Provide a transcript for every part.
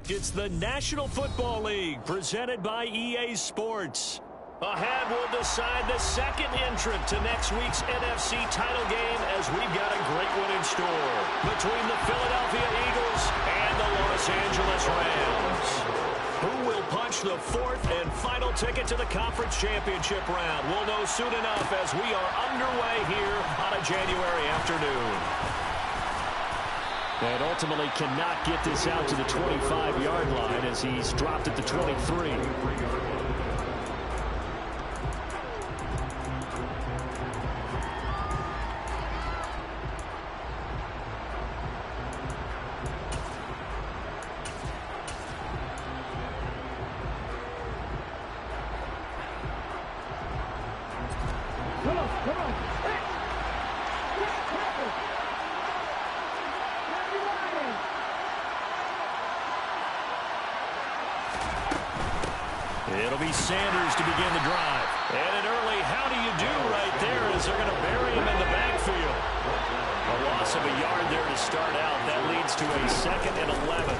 It's the National Football League presented by EA Sports. Ahead, we'll decide the second entrant to next week's NFC title game as we've got a great one in store between the Philadelphia Eagles and the Los Angeles Rams. Who will punch the fourth and final ticket to the conference championship round? We'll know soon enough as we are underway here on a January afternoon. And ultimately cannot get this out to the 25-yard line as he's dropped at the 23. It'll be Sanders to begin the drive. And an early how do you do right there as they're going to bury him in the backfield. A loss of a yard there to start out. That leads to a 2nd and 11.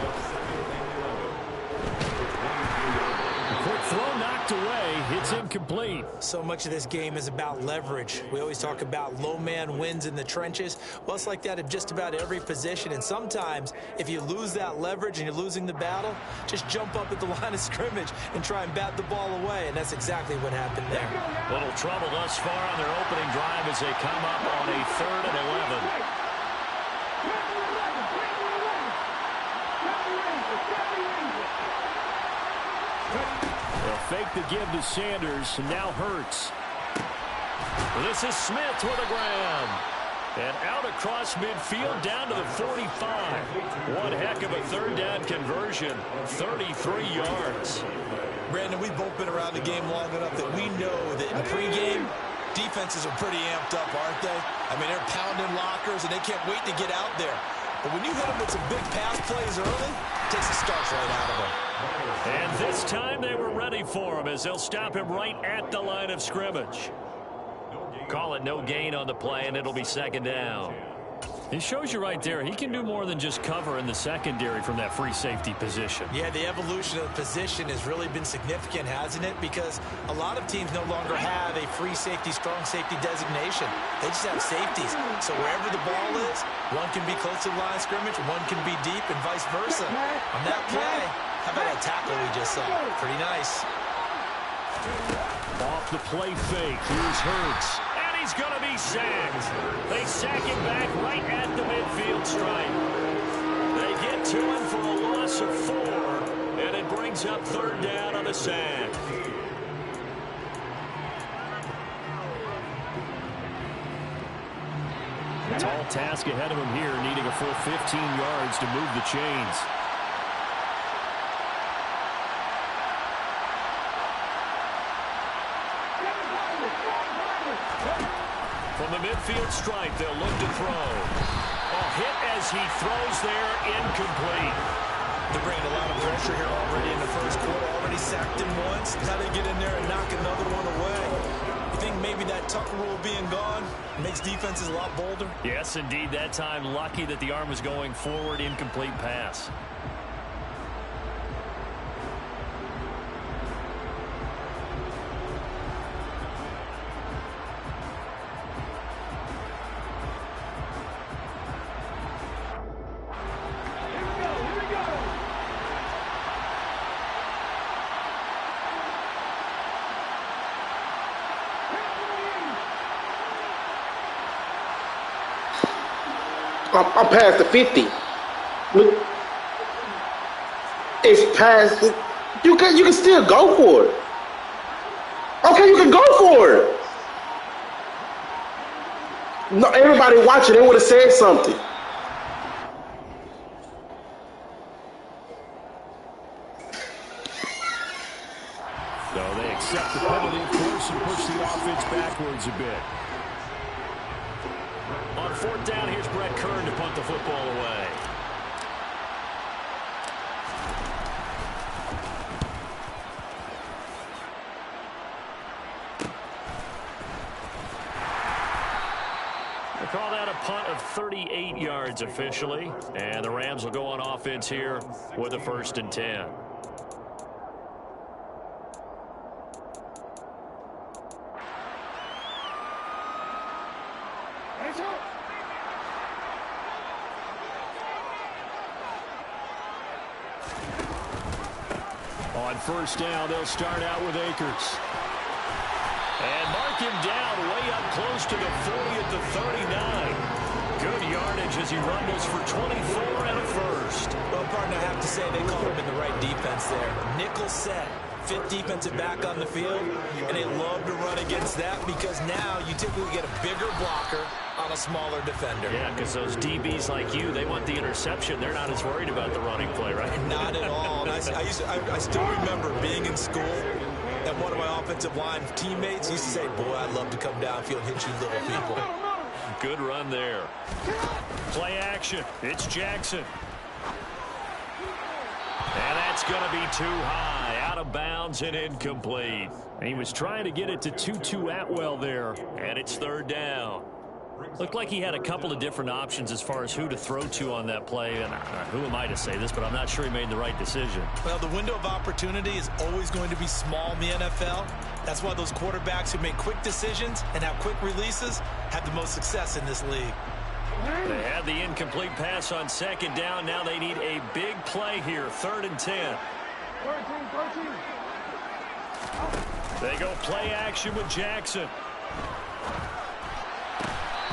Quick throw knocked away. It's incomplete. So much of this game is about leverage. We always talk about low man wins in the trenches. Well, it's like that at just about every position. And sometimes if you lose that leverage and you're losing the battle, just jump up at the line of scrimmage and try and bat the ball away. And that's exactly what happened there. Little trouble thus far on their opening drive as they come up on a 3rd and 11. They'll fake the give to Sanders, and now Hurts. This is Smith with a grab. And out across midfield down to the 45. One heck of a 3rd down conversion. 33 yards. Brandon, we've both been around the game long enough that we know that in pregame, defenses are pretty amped up, aren't they? I mean, they're pounding lockers, and they can't wait to get out there. But when you hit them with some big pass plays early, it takes the starch right out of them. And this time they were ready for him as they'll stop him right at the line of scrimmage. Call it no gain on the play, and it'll be 2nd down. It shows you right there, he can do more than just cover in the secondary from that free safety position. Yeah, the evolution of the position has really been significant, hasn't it? Because a lot of teams no longer have a free safety, strong safety designation. They just have safeties. So wherever the ball is, one can be close to the line of scrimmage, one can be deep, and vice versa. On that play, how about that tackle we just saw? Pretty nice. Off the play fake, here's Hurts. He's going to be sacked. They sack him back right at the midfield stripe. They get to him for a loss of 4, and it brings up 3rd down on the sack. Tall task ahead of him here, needing a full 15 yards to move the chains. From the midfield stripe, they'll look to throw. A hit as he throws there, incomplete. They're bringing a lot of pressure here already in the first quarter. Already sacked him once. How do they get in there and knock another one away? You think maybe that Tucker rule being gone makes defenses a lot bolder? Yes, indeed. That time, lucky that the arm was going forward, incomplete pass. I'm past the 50. Look, it's past. You can still go for it. Okay, you can go for it. No, everybody watching, they would have said something. So they accept the penalty, of course, and push the offense backwards a bit. On 4th down, here's Brett Kern to punt the football away. They call that a punt of 38 yards officially. And the Rams will go on offense here with a 1st and 10. On 1st down, they'll start out with Akers. And mark him down way up close to the 40 at the 39. Good yardage as he rumbles for 24 and a 1st. Well, partner, I have to say they called him in the right defense there. Nickel set. 5th defensive back on the field, and they love to run against that because now you typically get a bigger blocker on a smaller defender. Yeah, because those DBs like you, they want the interception. They're not as worried about the running play, right? Not at all. And I still remember being in school, and one of my offensive line teammates used to say, boy, I'd love to come downfield and hit you little people. Good run there. Play action. It's Jackson. And that's going to be too high, out of bounds and incomplete. And he was trying to get it to Tutu Atwell there, and it's 3rd down. Looked like he had a couple of different options as far as who to throw to on that play. And who am I to say this, but I'm not sure he made the right decision. Well, the window of opportunity is always going to be small in the NFL. That's why those quarterbacks who make quick decisions and have quick releases have the most success in this league. They had the incomplete pass on 2nd down. Now they need a big play here, 3rd and 10. They go play action with Jackson.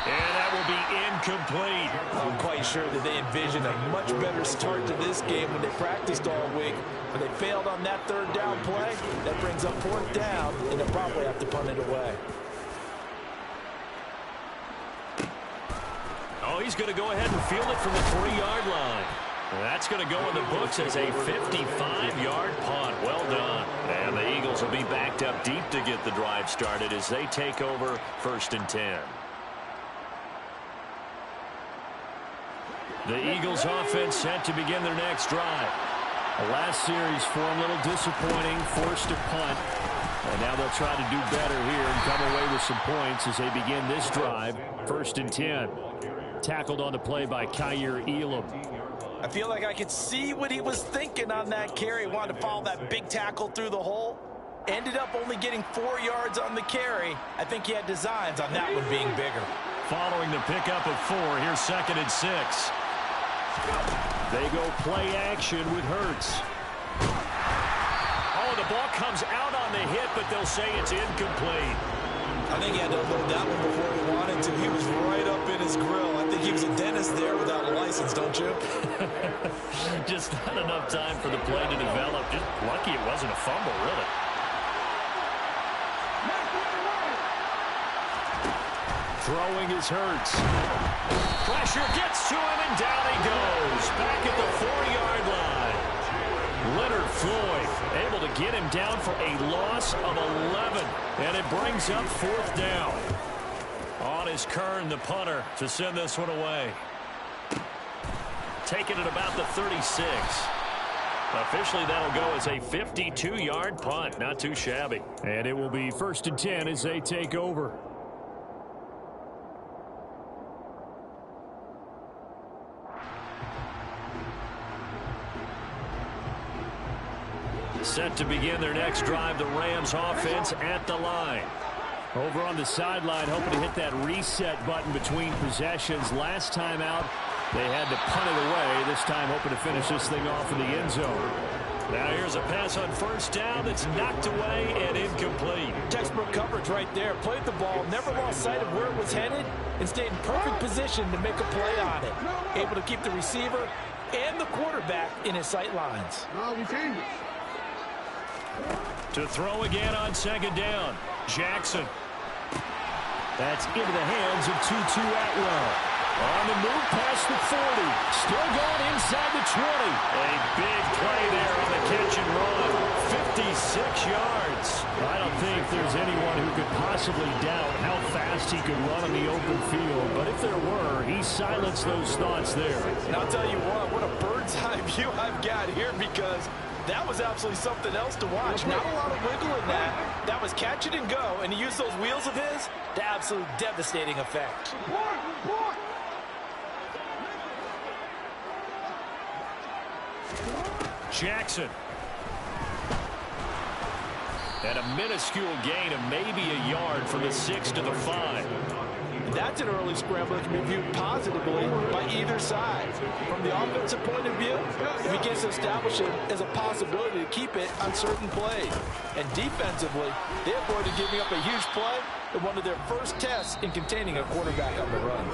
And that will be incomplete. I'm quite sure that they envisioned a much better start to this game when they practiced all week. When they failed on that 3rd down play, that brings up 4th down, and they'll probably have to punt it away. Oh, he's going to go ahead and field it from the 3-yard line. That's going to go in the books as a 55-yard punt. Well done. And the Eagles will be backed up deep to get the drive started as they take over 1st and 10. The Eagles offense set to begin their next drive. The last series for them, a little disappointing, forced to punt. And now they'll try to do better here and come away with some points as they begin this drive. 1st and 10. Tackled on the play by Kyer Elam. I feel like I could see what he was thinking on that carry. Wanted to follow that big tackle through the hole. Ended up only getting 4 yards on the carry. I think he had designs on that one being bigger. Following the pickup of 4, here's 2nd and 6. They go play action with Hurts. Oh, the ball comes out on the hit, but they'll say it's incomplete. I think he had to unload that one before he wanted to. He was right up in his grill. I think he was a dentist there without a license, don't you? Just not enough time for the play to develop. Just lucky it wasn't a fumble, really. Throwing is Hurts. Pressure gets to him, and down he goes. Back at the 4-yard line. Leonard Floyd able to get him down for a loss of 11. And it brings up 4th down. On is Kern, the punter, to send this one away. Taking it about the 36. Officially, that'll go as a 52-yard punt. Not too shabby. And it will be 1st and 10 as they take over. Set to begin their next drive, the Rams offense at the line. Over on the sideline, hoping to hit that reset button between possessions. Last time out, they had to punt it away. This time, hoping to finish this thing off in the end zone. Now here's a pass on 1st down that's knocked away and incomplete. Textbook coverage right there. Played the ball, never lost sight of where it was headed, and stayed in perfect position to make a play on it. Able to keep the receiver and the quarterback in his sight lines. To throw again on 2nd down. Jackson. That's into the hands of Tutu Atwell. On the move past the 40. Still going inside the 20. A big play there on the catch and run. 56 yards. I don't think there's anyone who could possibly doubt how fast he could run on the open field. But if there were, he silenced those thoughts there. And I'll tell you what a bird's eye view I've got here, because that was absolutely something else to watch. Not a lot of wiggle in that. That was catch it and go, and he used those wheels of his to absolute devastating effect. Jackson. And a minuscule gain of maybe a yard from the 6 to the 5. That's an early scramble that can be viewed positively by either side. From the offensive point of view, it begins to establish it as a possibility to keep it on certain plays. And defensively, they avoided giving up a huge play in one of their first tests in containing a quarterback on the run.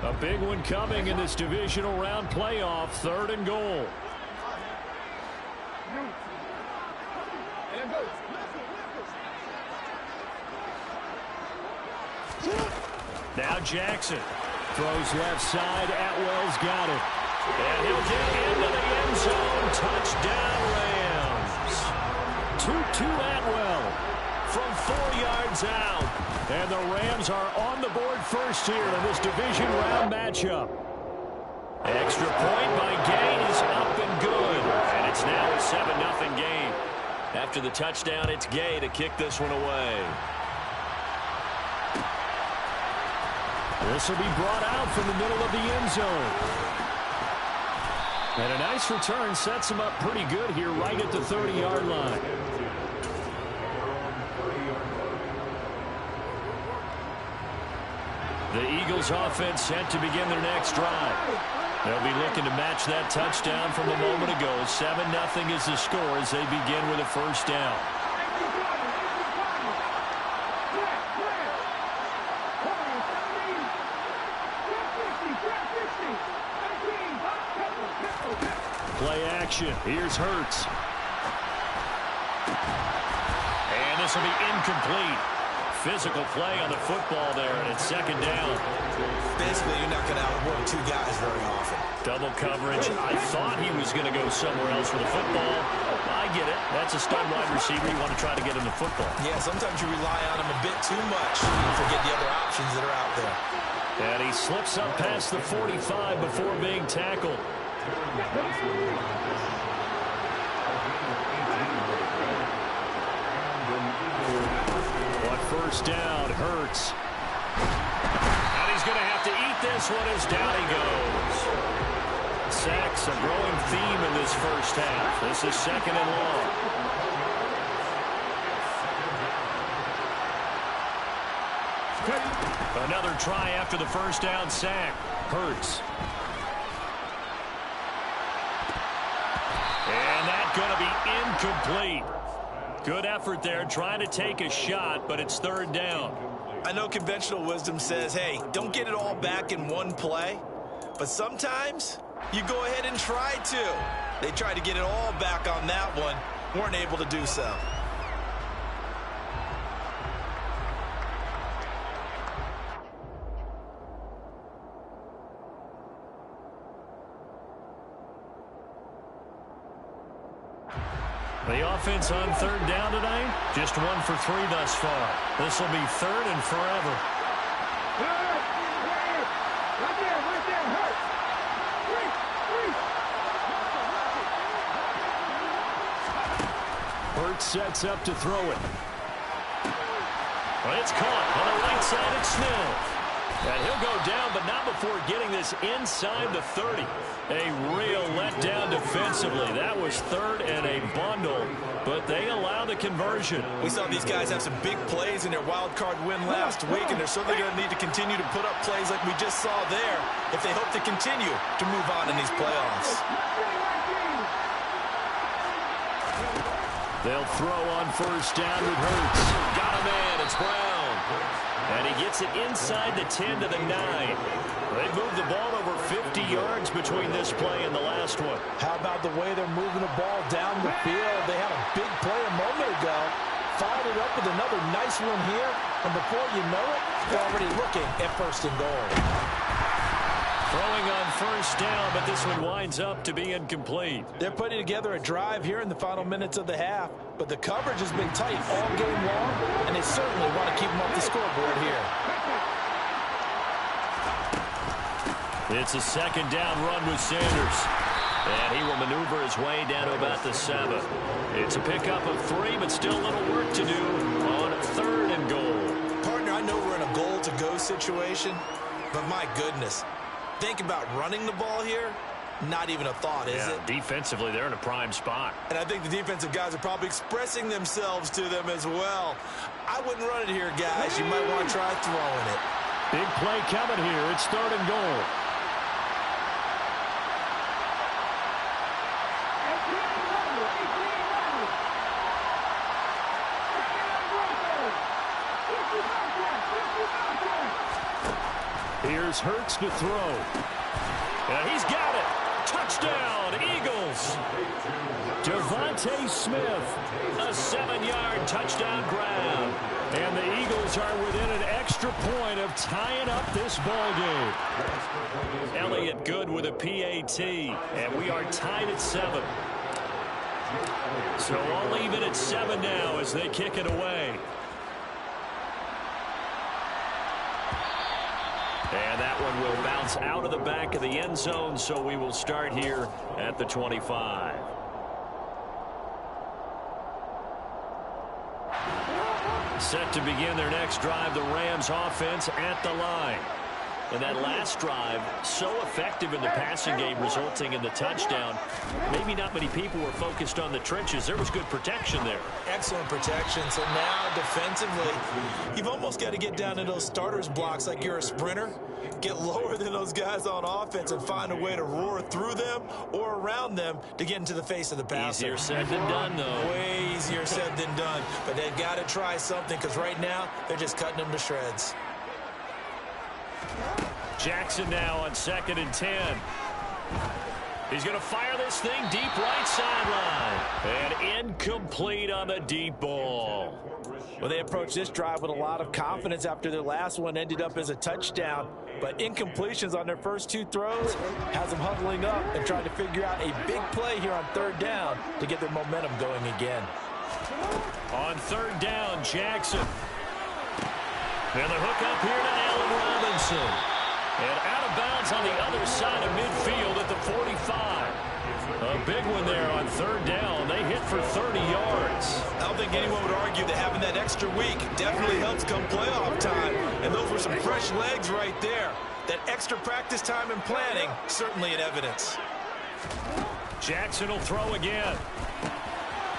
A big one coming in this divisional round playoff, 3rd and goal. Now Jackson throws left side. Atwell's got it. And he'll get into the end zone. Touchdown, Rams. 2-2 Atwell from 4 yards out. And the Rams are on the board first here in this division round matchup. Extra point by Gay is up and good. And it's now a 7-0 game. After the touchdown, it's Gay to kick this one away. This will be brought out from the middle of the end zone. And a nice return sets him up pretty good here right at the 30-yard line. The Eagles offense set to begin their next drive. They'll be looking to match that touchdown from a moment ago. 7-0 is the score as they begin with a first down. Play action. Here's Hurts. And this will be incomplete. Physical play on the football there, and it's 2nd down. Basically, you're not going to outwork 2 guys very often. Double coverage. I thought he was going to go somewhere else with the football. I get it. That's a stud wide receiver. You want to try to get him the football. Yeah, sometimes you rely on him a bit too much. You forget the other options that are out there. And he slips up past the 45 before being tackled. First down, Hurts. And he's going to have to eat this one as down he goes. Sacks, a growing theme in this first half. This is 2nd and long. Another try after the first down sack. Hurts. And that's going to be incomplete. Good effort there, trying to take a shot, but it's 3rd down. I know conventional wisdom says, hey, don't get it all back in one play. But sometimes you go ahead and try to. They tried to get it all back on that one. Weren't able to do so. The offense on 3rd down tonight, just 1 for 3 thus far. This will be 3rd and forever. Hurts sets up to throw it. Well, it's caught on the right side of Snell. And he'll go down, but not before getting this inside the 30. A real letdown defensively. That was 3rd and a bundle, but they allow the conversion. We saw these guys have some big plays in their wild card win last week, and they're certainly going to need to continue to put up plays like we just saw there if they hope to continue to move on in these playoffs. They'll throw on first down with Hurts. Got a man. It's Brown. And he gets it inside the 10 to the 9. They moved the ball over 50 yards between this play and the last one. How about the way they're moving the ball down the field? They had a big play a moment ago. Followed it up with another nice one here. And before you know it, they're already looking at 1st and goal. Throwing on first down, but this one winds up to be incomplete. They're putting together a drive here in the final minutes of the half, but the coverage has been tight all game long, and they certainly want to keep them off the scoreboard here. It's a 2nd down run with Sanders. And he will maneuver his way down to about the 7. It's a pickup of 3, but still a little work to do on 3rd and goal. Partner, I know we're in a goal-to-go situation, but my goodness, think about running the ball here. Not even a thought, is it? Defensively, they're in a prime spot. And I think the defensive guys are probably expressing themselves to them as well. I wouldn't run it here, guys. You might want to try throwing it. Big play coming here. It's 3rd and goal. Here's Hurts to throw. And he's got it. Touchdown, Eagles. Devontae Smith, a 7-yard touchdown grab. And the Eagles are within an extra point of tying up this ball game. Elliott good with a PAT. And we are tied at 7. So all even at 7 now as they kick it away. And that one will bounce out of the back of the end zone, so we will start here at the 25. Set to begin their next drive, the Rams offense at the line. And that last drive, so effective in the passing game, resulting in the touchdown. Maybe not many people were focused on the trenches. There was good protection there. Excellent protection. So now, defensively, you've almost got to get down to those starters blocks like you're a sprinter. Get lower than those guys on offense and find a way to roar through them or around them to get into the face of the passer. Easier said than done, though. Way easier said than done. But they've got to try something because right now, they're just cutting them to shreds. Jackson now on 2nd and 10. He's going to fire this thing deep right sideline. And incomplete on the deep ball. Well, they approached this drive with a lot of confidence after their last one ended up as a touchdown. But incompletions on their first 2 throws has them huddling up and trying to figure out a big play here on 3rd down to get their momentum going again. On 3rd down, Jackson. And the hook up here to Allen Robinson. And out of bounds on the other side of midfield at the 45. A big one there on 3rd down. They hit for 30 yards. I don't think anyone would argue that having that extra week definitely helps come playoff time. And those were some fresh legs right there. That extra practice time and planning, certainly in evidence. Jackson will throw again.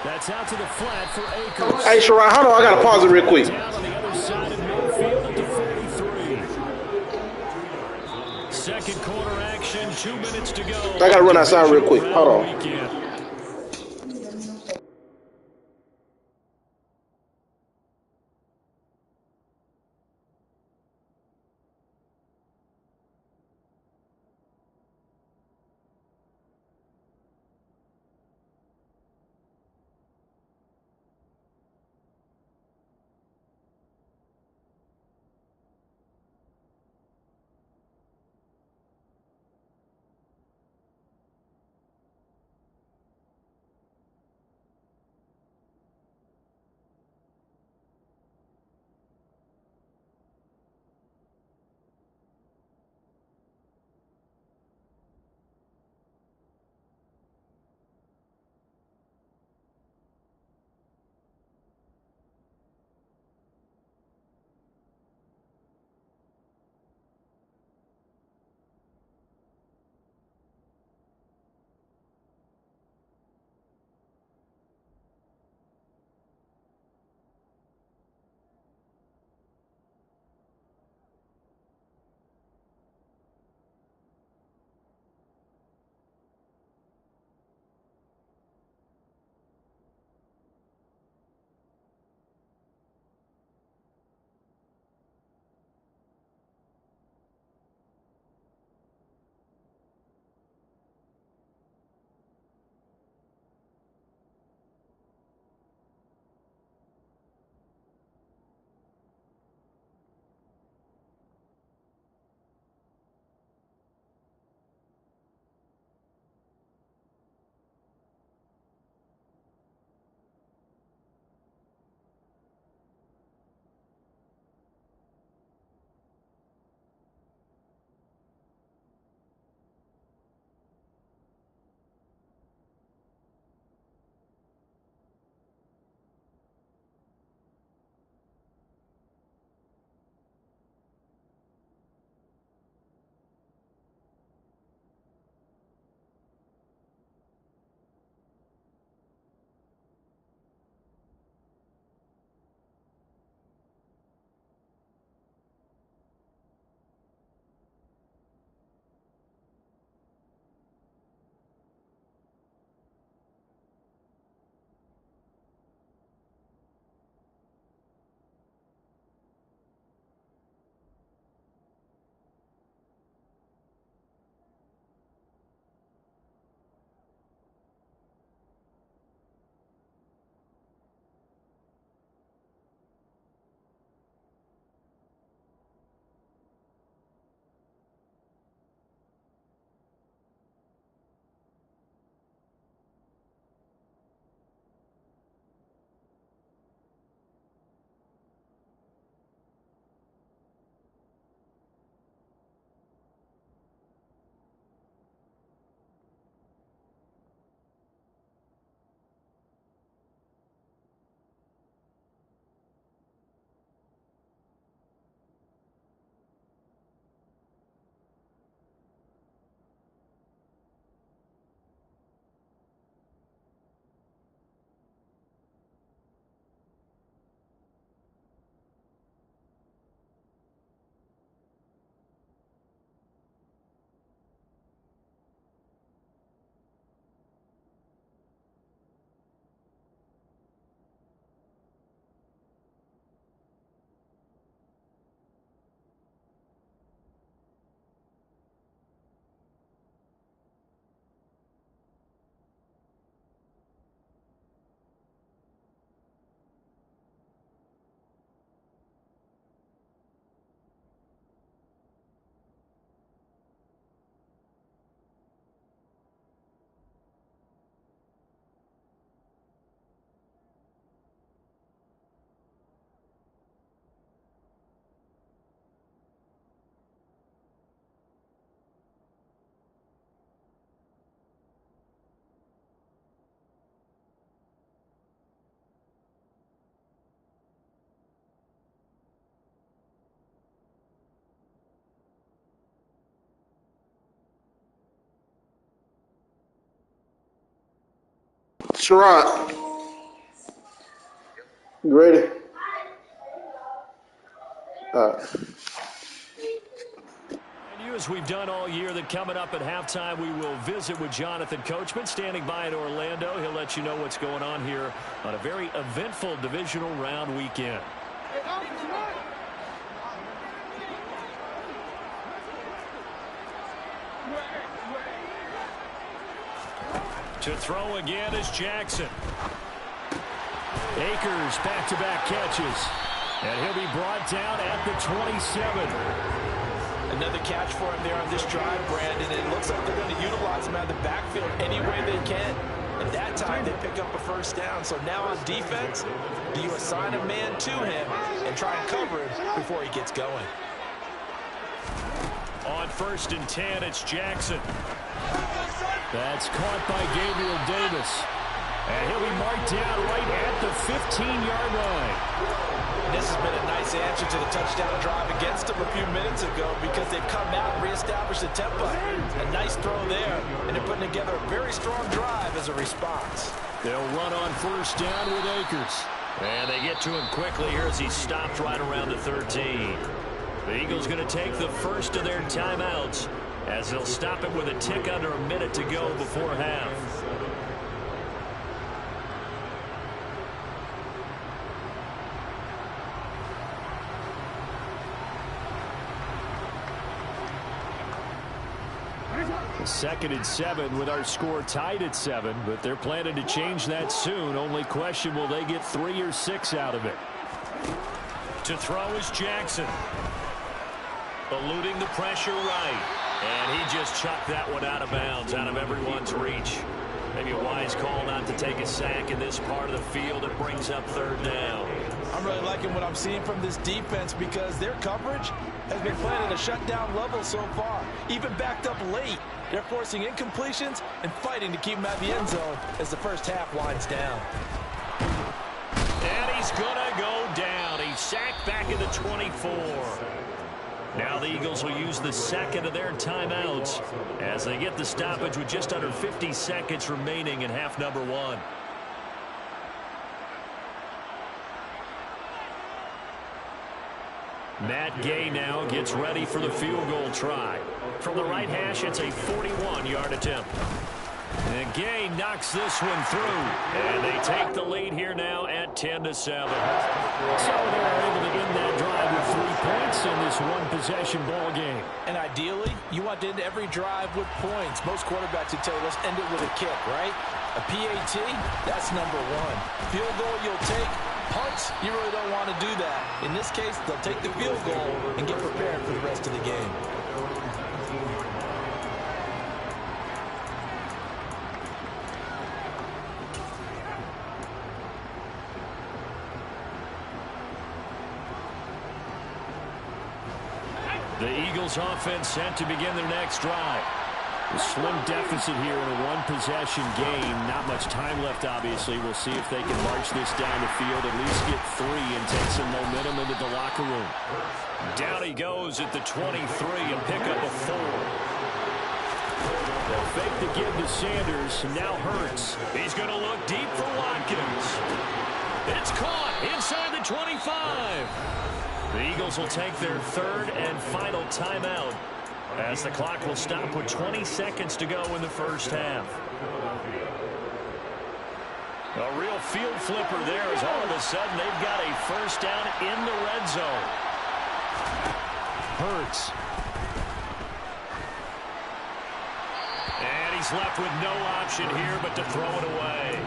That's out to the flat for Akers. Hey, Sharon, hold on. I got to pause it real quick. Down on the other side of midfield at the 43. 2nd quarter action, 2 minutes to go. I got to run outside real quick. Hold on. Weekend. Sherrod, you ready? As we've done all year, that coming up at halftime, we will visit with Jonathan Coachman, standing by in Orlando. He'll let you know what's going on here on a very eventful divisional round weekend. To throw again is Jackson. Akers back-to-back catches. And he'll be brought down at the 27. Another catch for him there on this drive, Brandon. It looks like they're going to utilize him out of the backfield any way they can. At that time, they pick up a first down. So now on defense, do you assign a man to him and try and cover him before he gets going? On 1st and 10, it's Jackson. That's caught by Gabriel Davis. And he'll be marked down right at the 15-yard line. This has been a nice answer to the touchdown drive against them a few minutes ago because they've come out and reestablished the tempo. A nice throw there, and they're putting together a very strong drive as a response. They'll run on 1st down with Akers. And they get to him quickly here as he stopped right around the 13. The Eagles going to take the first of their timeouts as they'll stop it with a tick under a minute to go before half. Second and 7 with our score tied at 7, but they're planning to change that soon. Only question, will they get 3 or 6 out of it? To throw is Jackson. Eluding the pressure right. And he just chucked that one out of bounds, out of everyone's reach. Maybe a wise call not to take a sack in this part of the field. It brings up 3rd down. I'm really liking what I'm seeing from this defense because their coverage has been playing at a shutdown level so far. Even backed up late. They're forcing incompletions and fighting to keep them out of the end zone as the first half winds down. And he's going to go down. He's sacked back at the 24. Now the Eagles will use the second of their timeouts as they get the stoppage with just under 50 seconds remaining in half number 1. Matt Gay now gets ready for the field goal try. From the right hash, it's a 41-yard attempt. And Gay knocks this one through. And they take the lead here now at 10-7. So they're able to end that drive with 3 points in this one-possession ball game. And ideally, you want to end every drive with points. Most quarterbacks would tell you, let's end it with a kick, right? A PAT, that's number 1. Field goal you'll take. Punts, you really don't want to do that. In this case, they'll take the field goal and get prepared for the rest of the game. The Eagles offense set to begin their next drive. A slim deficit here in a one-possession game. Not much time left, obviously. We'll see if they can march this down the field, at least get 3 and take some momentum into the locker room. Down he goes at the 23 and pick up a 4. They'll fake the give to Sanders. Now Hurts. He's going to look deep for Watkins. It's caught inside the 25. The Eagles will take their 3rd and final timeout as the clock will stop with 20 seconds to go in the first half. A real field flipper there as all of a sudden they've got a first down in the red zone. Hurts. And he's left with no option here but to throw it away.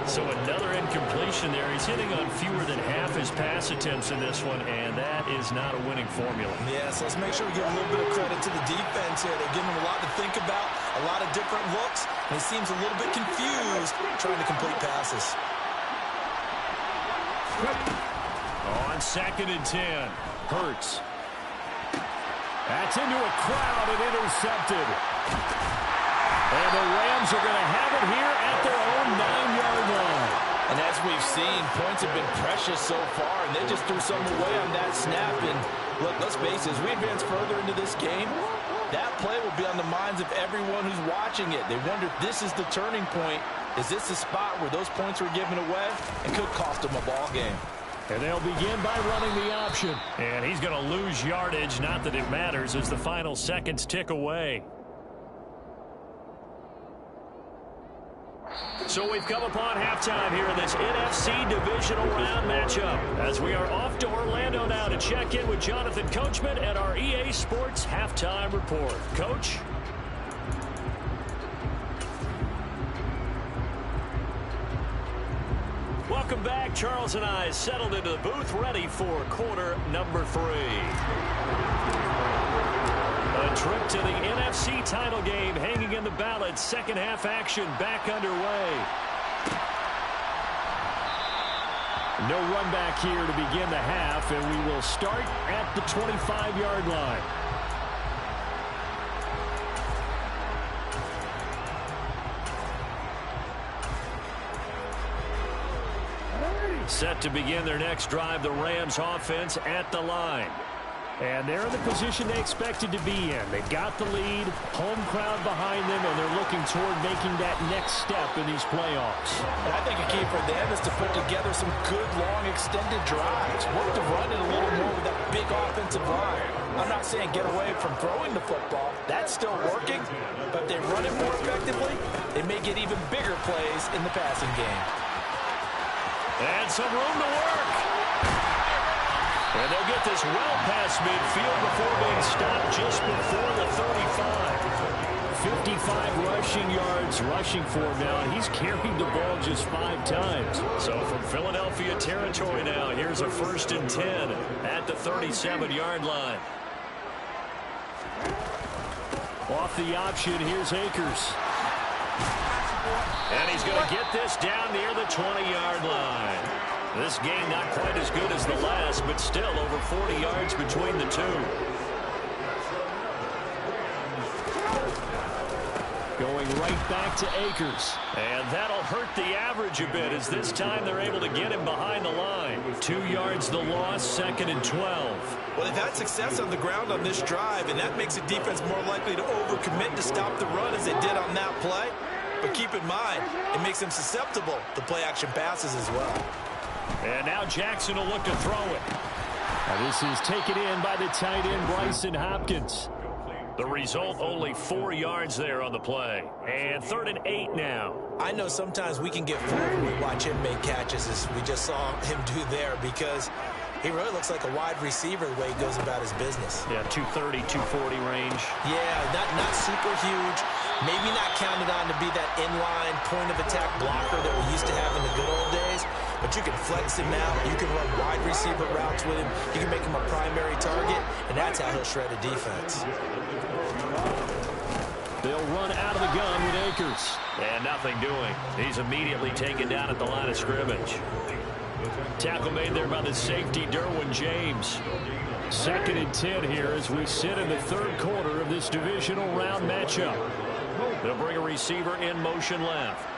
So another incompletion there. He's hitting on fewer than half his pass attempts in this one, and that is not a winning formula. Yes, let's make sure we give a little bit of credit to the defense here. They're giving him a lot to think about, a lot of different looks, and he seems a little bit confused trying to complete passes. On 2nd and 10, Hurts. That's into a crowd and intercepted. And the Rams are going to have it here at their own 9-yard line. And as we've seen, points have been precious so far, and they just threw some away on that snap. And look, let's face it, as we advance further into this game, that play will be on the minds of everyone who's watching it. They wonder if this is the turning point Is this the spot where those points were given away and could cost them a ball game? And they'll begin by running the option. And he's going to lose yardage, not that it matters, as the final seconds tick away. So we've come upon halftime here in this NFC divisional round matchup, as we are off to Orlando now to check in with Jonathan Coachman and our EA Sports halftime report. Coach? Welcome back. Charles and I settled into the booth, ready for quarter number 3. A trip to the NFC title game hanging in the balance. Second half action back underway. No run back here to begin the half, and we will start at the 25-yard line. Set to begin their next drive, the Rams offense at the line. And they're in the position they expected to be in. They've got the lead, home crowd behind them, and they're looking toward making that next step in these playoffs. And I think a key for them is to put together some good, long, extended drives. Work the run it a little more with that big offensive line. I'm not saying get away from throwing the football. That's still working. But if they run it more effectively, they may get even bigger plays in the passing game. And some room to work. And they'll get this well past midfield before being stopped just before the 35. 55 rushing yards rushing for him now, and he's carried the ball just 5 times. So from Philadelphia territory now, here's a 1st and 10 at the 37-yard line. Off the option, here's Akers. And he's going to get this down near the 20-yard line. This game not quite as good as the last, but still over 40 yards between the two. Going right back to Akers. And that'll hurt the average a bit, as this time they're able to get him behind the line. 2 yards the loss, 2nd and 12. Well, they've had success on the ground on this drive, and that makes the defense more likely to overcommit to stop the run as they did on that play. But keep in mind, it makes them susceptible to play-action passes as well. And now Jackson will look to throw it. Now this is taken in by the tight end, Bryson Hopkins. The result, only 4 yards there on the play. And 3rd and 8 now. I know sometimes we can get fooled when we watch him make catches, as we just saw him do there, because he really looks like a wide receiver the way he goes about his business. Yeah, 230, 240 range. Yeah, not super huge. Maybe not counted on to be that inline point-of-attack blocker that we used to have in the good old days. But you can flex him out. You can run wide receiver routes with him. You can make him a primary target, and that's how he'll shred a defense. They'll run out of the gun with Akers. And nothing doing. He's immediately taken down at the line of scrimmage. Tackle made there by the safety, Derwin James. 2nd and 10 here as we sit in the 3rd quarter of this divisional round matchup. They'll bring a receiver in motion left.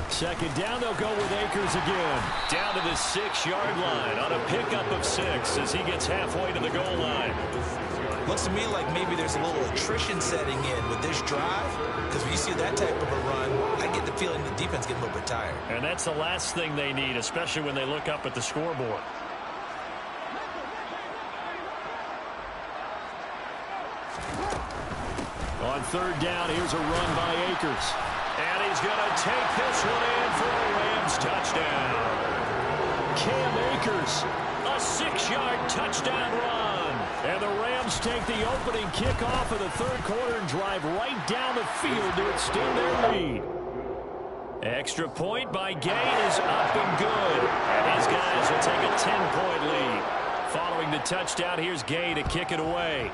2nd down, they'll go with Akers again. Down to the 6-yard line on a pickup of 6 as he gets halfway to the goal line. Looks to me like maybe there's a little attrition setting in with this drive, because when you see that type of a run, I get the feeling the defense getting a little bit tired. And that's the last thing they need, especially when they look up at the scoreboard. On 3rd down, here's a run by Akers. And he's going to take this one in for a Rams touchdown. Cam Akers, a 6-yard touchdown run. And the Rams take the opening kickoff of the 3rd quarter and drive right down the field to extend their lead. Extra point by Gay is up and good. And his guys will take a 10-point lead. Following the touchdown, here's Gay to kick it away.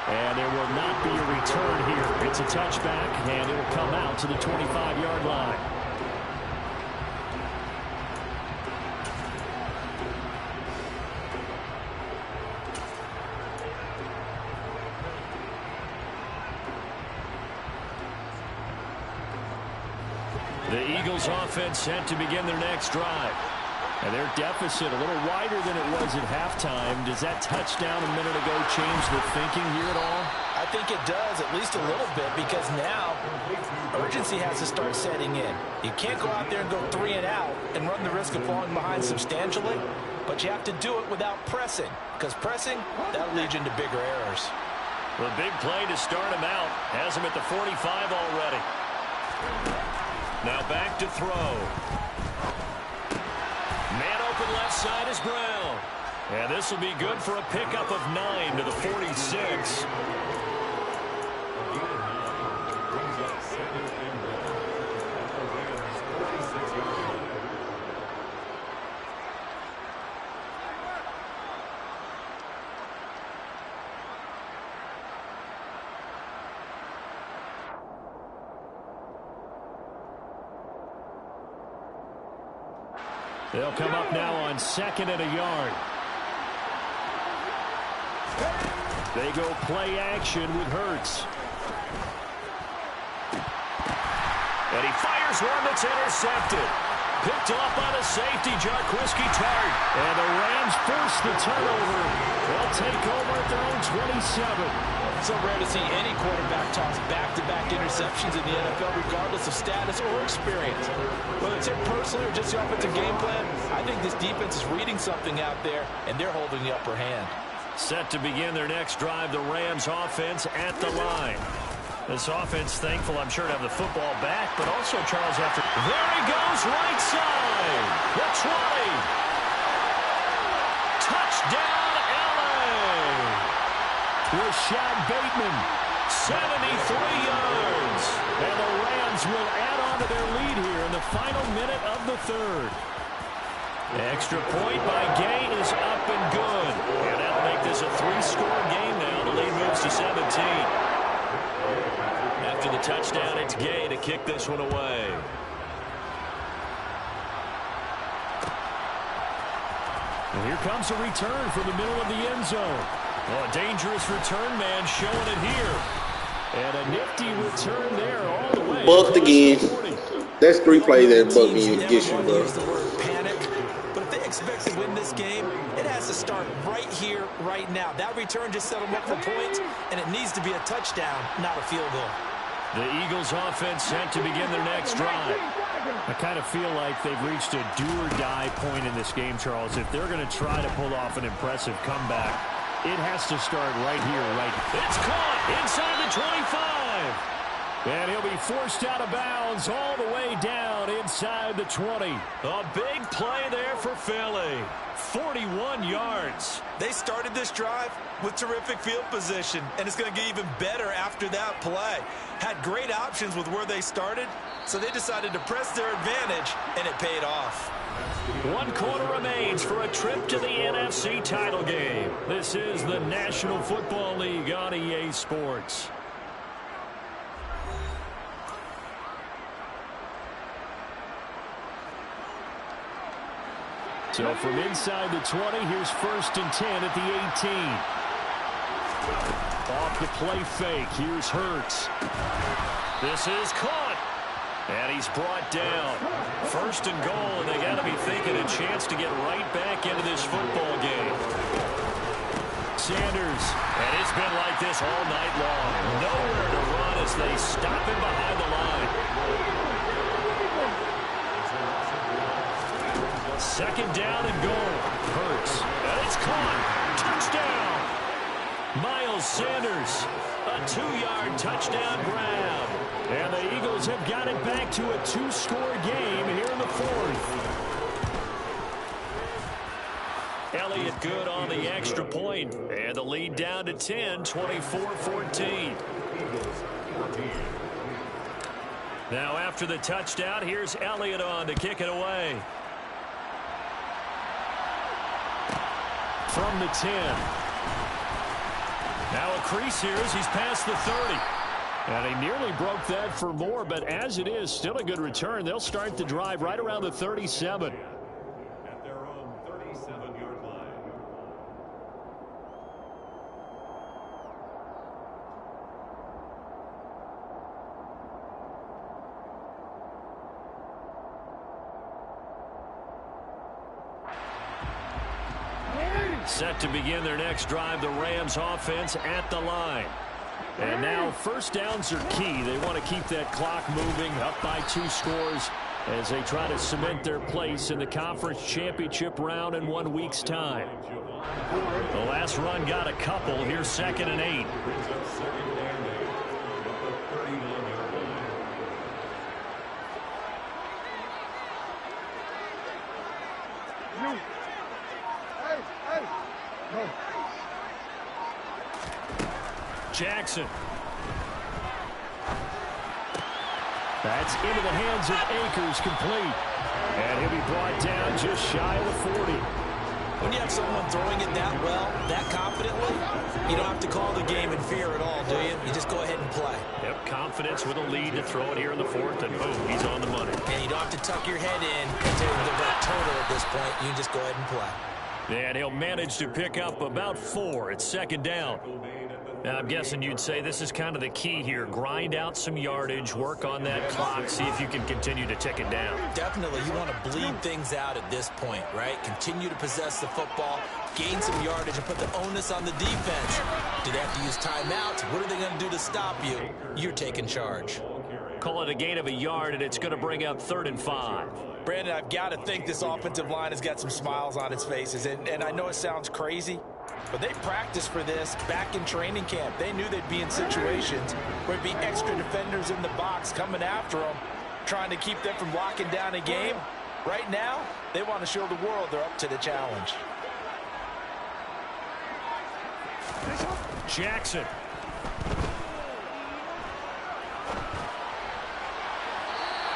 And there will not be a return here. It's a touchback, and it'll come out to the 25-yard line. The Eagles offense set to begin their next drive. And their deficit a little wider than it was at halftime. Does that touchdown a minute ago change the thinking here at all? I think it does, at least a little bit, because now urgency has to start setting in. You can't go out there and go 3 and out and run the risk of falling behind substantially, but you have to do it without pressing, because pressing, that'll lead you into bigger errors. The big play to start him out. Has him at the 45 already. Now back to throw. Man open left side is Brown. And this will be good for a pickup of 9 to the 46. They'll come up now on 2nd and a yard. They go play action with Hurts. And he fires one that's intercepted. Picked off by the safety, Jarquiski Tart. And the Rams force the turnover. They'll take over at their own 27. So rare to see any quarterback toss back-to-back interceptions in the NFL, regardless of status or experience. Whether it's him personally or just the offensive game plan, I think this defense is reading something out there, and they're holding the upper hand. Set to begin their next drive, the Rams offense at the line. This offense thankful, I'm sure, to have the football back, but also, Charles, after... There he goes, right side. The 20. Touchdown, L.A. Rashad Bateman, 73 yards. And the Rams will add on to their lead here in the final minute of the third. Extra point by Gay is up and good. And that'll make this a 3-score game now. The lead moves to 17. After the touchdown, it's Gay to kick this one away. And here comes a return from the middle of the end zone. Oh, a dangerous return man showing it here. And a nifty return there all the way. Bucked again. That's 3 plays that bucked me and get you, bro. Use the word panic, but if they expect to win this game, it has to start right here, right now. That return just set them up for points, and it needs to be a touchdown, not a field goal. The Eagles offense set to begin their next drive. I kind of feel like they've reached a do-or-die point in this game, Charles. If they're going to try to pull off an impressive comeback, it has to start right here, right here. It's caught inside the 25. And he'll be forced out of bounds all the way down inside the 20. A big play there for Philly. 41 yards. They started this drive with terrific field position, and it's going to get even better after that play. Had great options with where they started, so they decided to press their advantage, and it paid off. 1 quarter remains for a trip to the NFC title game. This is the National Football League on EA Sports. So from inside the 20, here's 1st and 10 at the 18. Off the play fake, here's Hurts. This is caught. And he's brought down. 1st and goal, and they got to be thinking a chance to get right back into this football game. Sanders, and it's been like this all night long. Nowhere to run as they stop him behind the line. 2nd down and goal. Hurts, and it's caught. Touchdown. Miles Sanders, a 2-yard touchdown grab. And the Eagles have got it back to a 2-score game here in the 4th. Elliott good on the extra point. And the lead down to 10, 24-14. Now after the touchdown, here's Elliott on to kick it away. From the 10. Now a crease here as he's past the 30. And he nearly broke that for more, but as it is, still a good return. They'll start the drive right around the 37. At their own 37-yard line. Set to begin their next drive, the Rams offense at the line. And now first downs are key. They want to keep that clock moving, up by 2 scores as they try to cement their place in the conference championship round in 1 week's time. The last run got a couple. Here's 2nd and 8. Jackson. That's into the hands of Akers, complete. And he'll be brought down just shy of the 40. When you have someone throwing it that well, that confidently, you don't have to call the game in fear at all, do you? You just go ahead and play. Yep, confidence with a lead to throw it here in the 4th, and boom, he's on the money. And you don't have to tuck your head in to the total at this point. You just go ahead and play. And he'll manage to pick up about 4 at 2nd down. Now, I'm guessing you'd say this is kind of the key here. Grind out some yardage, work on that clock, see if you can continue to tick it down. Definitely. You want to bleed things out at this point, right? Continue to possess the football, gain some yardage, and put the onus on the defense. Do they have to use timeouts? What are they going to do to stop you? You're taking charge. Call it a gain of a yard, and it's going to bring up 3rd and 5. Brandon, I've got to think this offensive line has got some smiles on its faces. And I know it sounds crazy, but they practiced for this back in training camp. They knew they'd be in situations where there'd be extra defenders in the box coming after them, trying to keep them from locking down a game. Right now, they want to show the world they're up to the challenge. Jackson.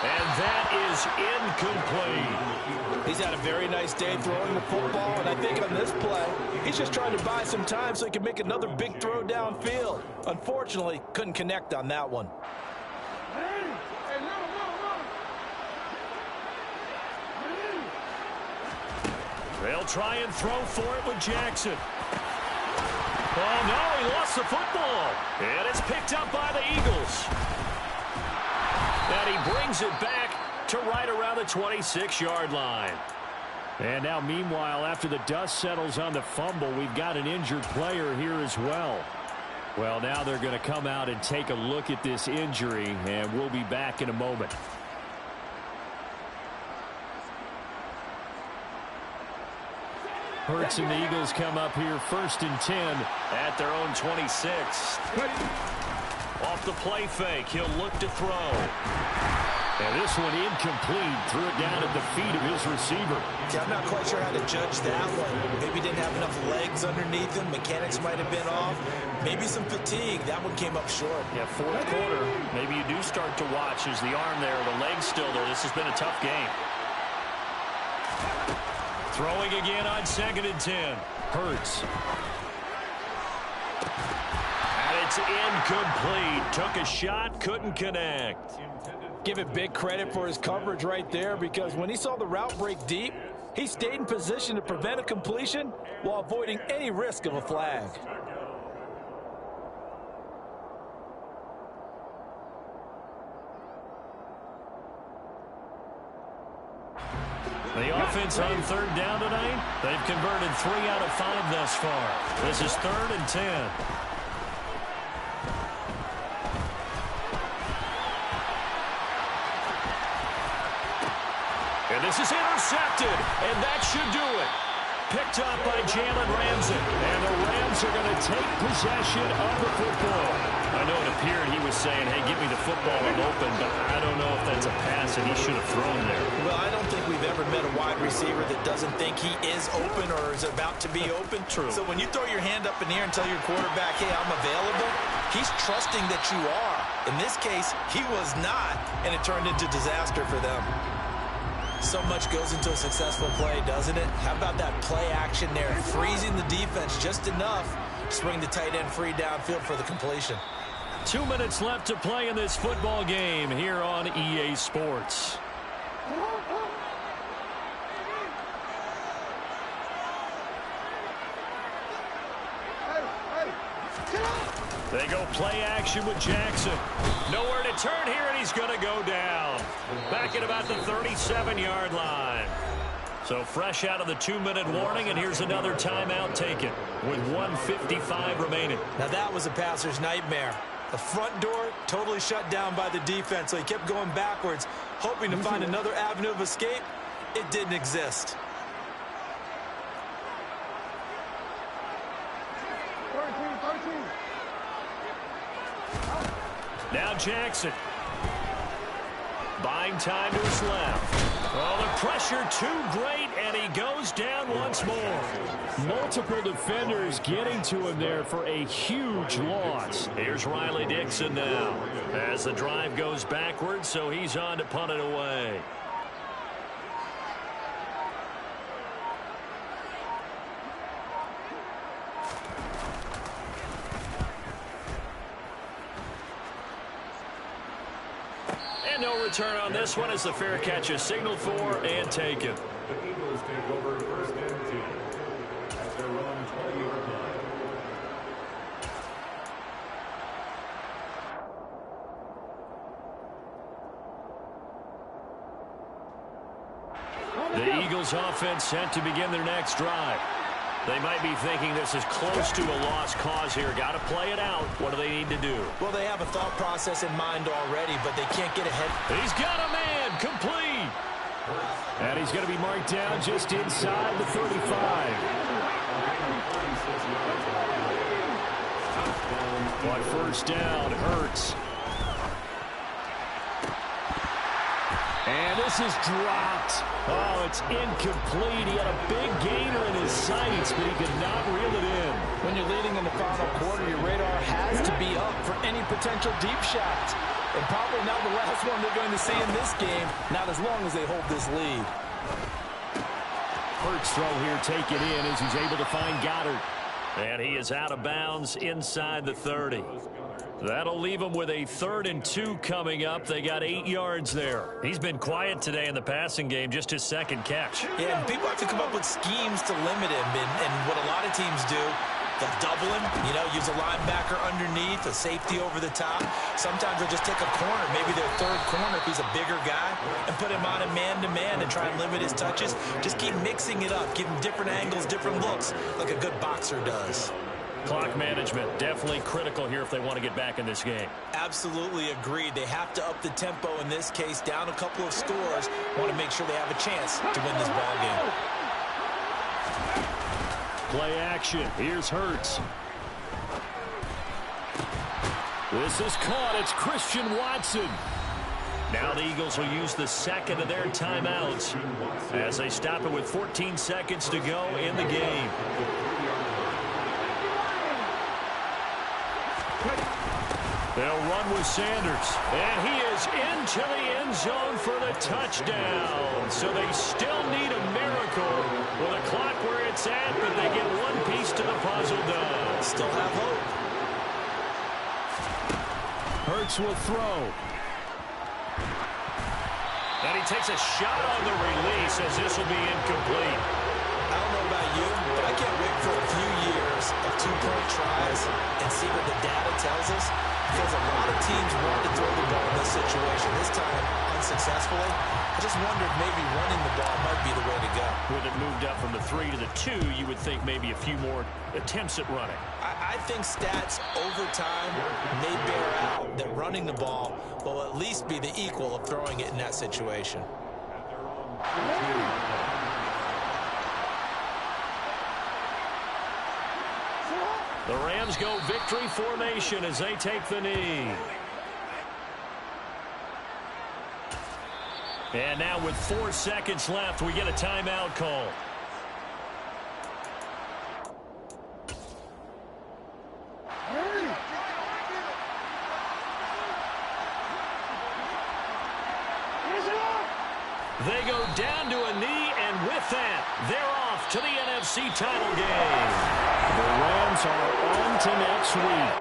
And that is incomplete. He's had a very nice day throwing the football, and I think on this play, he's just trying to buy some time so he can make another big throw downfield. Unfortunately, couldn't connect on that one. They'll try and throw for it with Jackson. Oh, no, he lost the football. And it's picked up by the Eagles. And he brings it back to right around the 26-yard line. And now, meanwhile, after the dust settles on the fumble, we've got an injured player here as well. Well, now they're going to come out and take a look at this injury, and we'll be back in a moment. Hurts and the Eagles come up here 1st and 10 at their own 26. Off the play fake, he'll look to throw. And this one incomplete. Threw it down at the feet of his receiver. Yeah, I'm not quite sure how to judge that one. Maybe didn't have enough legs underneath him. Mechanics might have been off. Maybe some fatigue. That one came up short. Yeah, 4th quarter. Maybe you do start to watch. Is the arm there, the leg's still there. This has been a tough game. Throwing again on 2nd and 10. Hurts. And it's incomplete. Took a shot, couldn't connect. Give it big credit for his coverage right there, because when he saw the route break deep, he stayed in position to prevent a completion while avoiding any risk of a flag. The offense on 3rd down tonight, they've converted 3 out of 5 thus far. This is 3rd and 10. And this is intercepted, and that should do it. Picked up by Jalen Ramsey, and the Rams are going to take possession of the football. I know it appeared he was saying, hey, give me the football, I'm open, but I don't know if that's a pass that he should have thrown there. Well, I don't think we've ever met a wide receiver that doesn't think he is open or is about to be open. True. So when you throw your hand up in the air and tell your quarterback, hey, I'm available, he's trusting that you are. In this case, he was not, and it turned into disaster for them. So much goes into a successful play, doesn't it? How about that play action there, freezing the defense just enough to bring the tight end free downfield for the completion. 2 minutes left to play in this football game here on EA Sports. They go play action with Jackson. Nowhere to turn here, and he's going to go down. Back at about the 37-yard line. So fresh out of the 2-minute warning, and here's another timeout taken with 1:55 remaining. Now that was a passer's nightmare. The front door totally shut down by the defense, so he kept going backwards, hoping to find another avenue of escape. It didn't exist. Now Jackson. Buying time to his left. Oh, the pressure too great, and he goes down once more. Multiple defenders getting to him there for a huge loss. Here's Riley Dixon now as the drive goes backwards, so he's on to punt it away. No return on this one as the fair catch is signaled for and taken. The Eagles take over 1st and 10 at their own 20-yard line. The Eagles offense set to begin their next drive. They might be thinking this is close to a lost cause here. Got to play it out. What do they need to do? Well, they have a thought process in mind already, but they can't get ahead. He's got a man. Complete. And he's going to be marked down just inside the 35. On first down, Hurts. And this is dropped. Oh, it's incomplete. He had a big gainer in his sights, but he could not reel it in. When you're leading in the final quarter, your radar has to be up for any potential deep shots. And probably not the last one they're going to see in this game, not as long as they hold this lead. Hurts throw here taken in as he's able to find Goddard. And he is out of bounds inside the 30. That'll leave him with a 3rd and 2 coming up. They got 8 yards there. He's been quiet today in the passing game, just his 2nd catch. Yeah, and people have to come up with schemes to limit him. And what a lot of teams do, they'll double him, use a linebacker underneath, a safety over the top. Sometimes they'll just take a corner, maybe their 3rd corner if he's a bigger guy, and put him on a man-to-man and try and limit his touches. Just keep mixing it up, give him different angles, different looks, like a good boxer does. Clock management, definitely critical here if they want to get back in this game. Absolutely agreed. They have to up the tempo in this case, down a couple of scores. Want to make sure they have a chance to win this ball game. Play action. Here's Hurts. This is caught. It's Christian Watson. Now the Eagles will use the 2nd of their timeouts as they stop it with 14 seconds to go in the game. They'll run with Sanders, and he is into the end zone for the touchdown. So they still need a miracle with a clock where it's at, but they get one piece to the puzzle done. Still have hope. Hurts will throw. And he takes a shot on the release as this will be incomplete. I don't know about you, but I can't wait for a few years of 2-point tries and see what the data tells us. Because a lot of teams want to throw the ball in this situation. This time, unsuccessfully. I just wondered maybe running the ball might be the way to go. With it moved up from the 3 to the 2, you would think maybe a few more attempts at running. I think stats over time may bear out that running the ball will at least be the equal of throwing it in that situation. The Rams go victory formation as they take the knee. And now with 4 seconds left, we get a timeout call. They go down to a knee, and with that, they're off to the NFC title game. The Rams are on to next week.